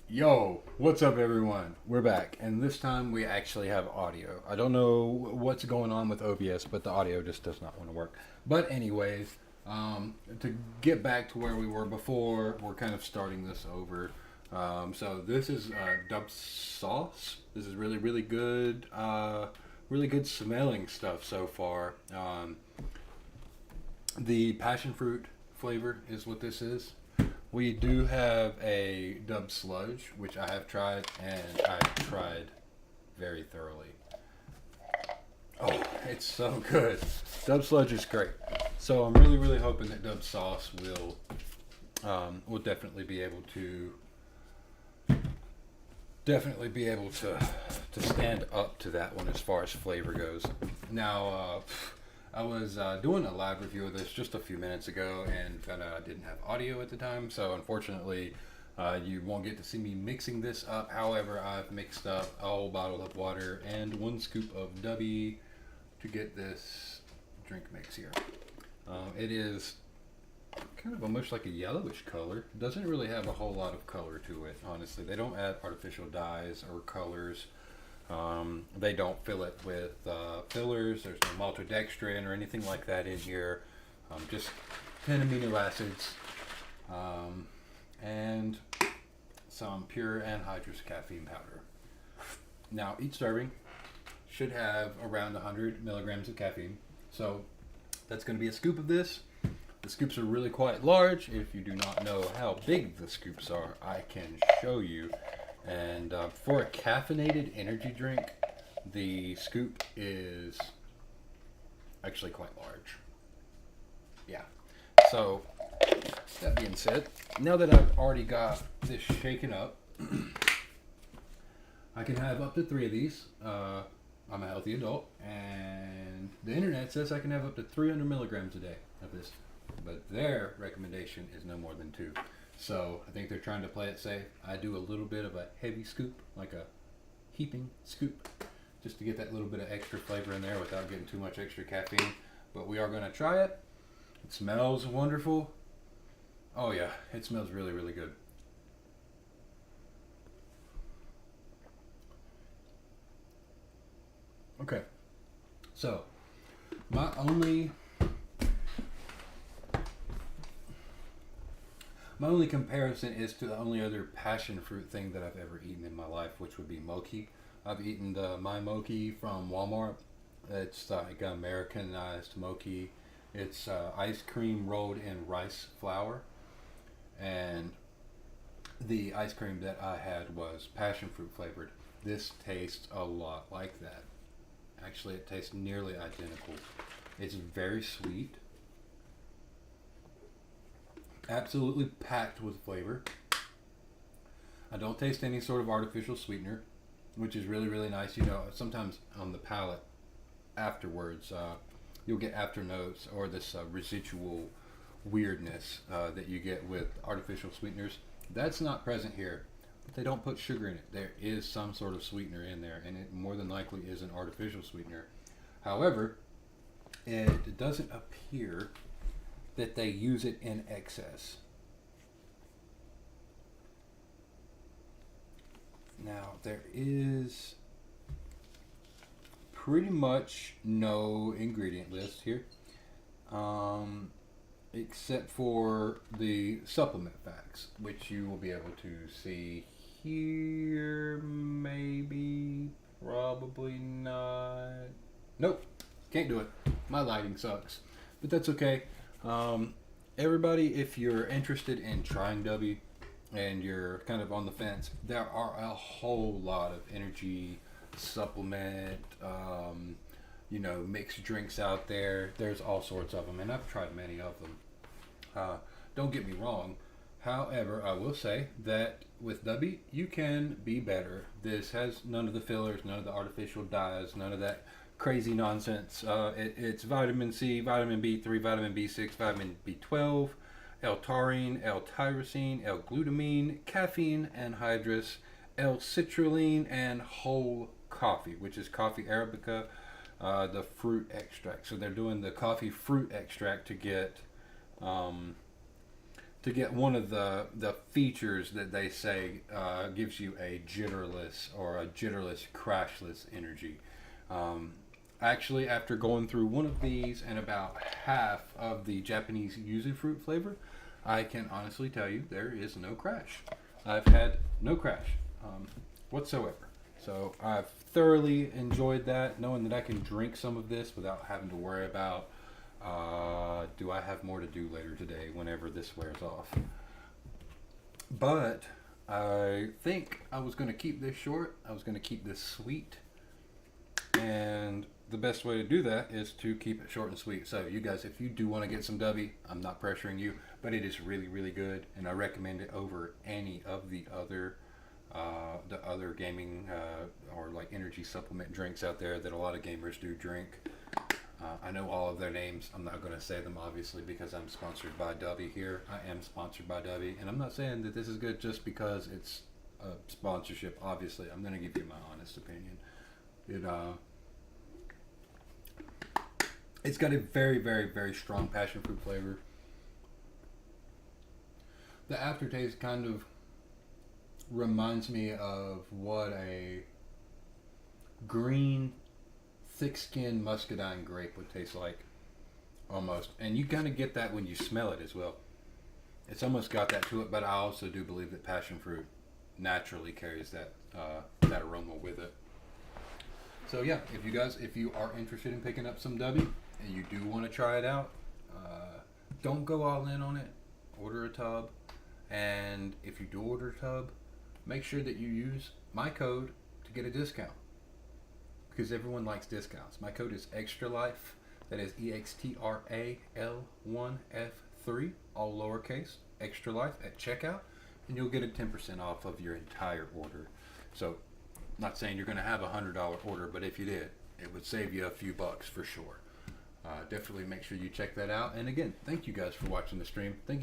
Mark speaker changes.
Speaker 1: Yo, what's up, everyone? We're back, and this time we actually have audio. I don't know what's going on with OBS, but the audio just does not want to work. But, anyways, to get back to where we were before, we're kind of starting this over. So, this is Dubsauce. This is really, really good smelling stuff so far. The passion fruit flavor is what this is. We do have a Dub Sludge, which I have tried, and I tried very thoroughly. Oh, it's so good. Dub Sludge is great. So I'm really hoping that Dub Sauce will definitely be able to stand up to that one as far as flavor goes. Now, I was doing a live review of this just a few minutes ago and found out I didn't have audio at the time, so unfortunately, you won't get to see me mixing this up. However, I've mixed up a whole bottle of water and 1 scoop of Dubby to get this drink mix here. It is kind of almost like a yellowish color. It doesn't really have a whole lot of color to it, honestly. They don't add artificial dyes or colors. They don't fill it with fillers. There's no maltodextrin or anything like that in here. Just 10 amino acids and some pure anhydrous caffeine powder. Now, each serving should have around 100 milligrams of caffeine. So that's going to be a scoop of this. The scoops are really quite large. If you do not know how big the scoops are, I can show you. And for a caffeinated energy drink, the scoop is actually quite large. Yeah. So, that being said, now that I've already got this shaken up, I can have up to 3 of these. I'm a healthy adult, and the internet says I can have up to 300 milligrams a day of this. But their recommendation is no more than 2. So I think they're trying to play it safe. I do a little bit of a heavy scoop, like a heaping scoop, just to get that little bit of extra flavor in there without getting too much extra caffeine. But we are going to try it. It smells wonderful. Oh yeah, it smells really good. Okay, so my only My only comparison is to the only other passion fruit thing that I've ever eaten in my life, which would be mochi. I've eaten the My Mochi from Walmart. It's like Americanized mochi. It's ice cream rolled in rice flour, and the ice cream that I had was passion fruit flavored. This tastes a lot like that. Actually, it tastes nearly identical. It's very sweet, absolutely packed with flavor. I don't taste any sort of artificial sweetener, which is really nice. You know, sometimes on the palate afterwards, you'll get afternotes or this residual weirdness that you get with artificial sweeteners. That's not present here, but they don't put sugar in it. There is some sort of sweetener in there, and it more than likely is an artificial sweetener. However, it doesn't appear that they use it in excess. Now, there is pretty much no ingredient list here, except for the supplement facts, which you will be able to see here. Maybe, probably not. Nope, can't do it. My lighting sucks, but that's okay. Everybody, if you're interested in trying Dubby and you're kind of on the fence, there are a whole lot of energy supplement, mixed drinks out there. There's all sorts of them, and I've tried many of them. Don't get me wrong. However, I will say that with Dubby, you can be better. This has none of the fillers, none of the artificial dyes, none of that crazy nonsense. It's vitamin C, vitamin B3, vitamin B6, vitamin B12, L-taurine, L-tyrosine, L-glutamine, caffeine, anhydrous, L-citrulline, and whole coffee, which is coffee arabica, the fruit extract. So they're doing the coffee fruit extract to get to get one of the features that they say gives you a jitterless or a jitterless crashless energy. Actually, after going through one of these and about half of the Japanese yuzu fruit flavor, I can honestly tell you there is no crash. I've had no crash whatsoever. So I've thoroughly enjoyed that, knowing that I can drink some of this without having to worry about do I have more to do later today whenever this wears off. But I think I was going to keep this short. I was going to keep this sweet. And the best way to do that is to keep it short and sweet. So you guys, if you do want to get some Dubby, I'm not pressuring you, but it is really, really good. And I recommend it over any of the other gaming or like energy supplement drinks out there that a lot of gamers do drink. I know all of their names. I'm not going to say them, obviously, because I'm sponsored by Dubby here. I am sponsored by Dubby, and I'm not saying that this is good just because it's a sponsorship. Obviously, I'm going to give you my honest opinion. It's got a very, very, very strong passion fruit flavor. The aftertaste kind of reminds me of what a green thick-skinned muscadine grape would taste like, almost. And you kind of get that when you smell it as well. It's almost got that to it, but I also do believe that passion fruit naturally carries that aroma with it. So yeah, if you are interested in picking up some Dubby and you do want to try it out, don't go all in on it. Order a tub, and if you do order a tub, make sure that you use my code to get a discount. Because everyone likes discounts. My code is EXTRALIFE. That is EXTRAL1F3, all lowercase, EXTRALIFE at checkout, and you'll get a 10% off of your entire order. So, not saying you're going to have a $100 order, but if you did, it would save you a few bucks for sure. Definitely make sure you check that out. And again, thank you guys for watching the stream. Thank you.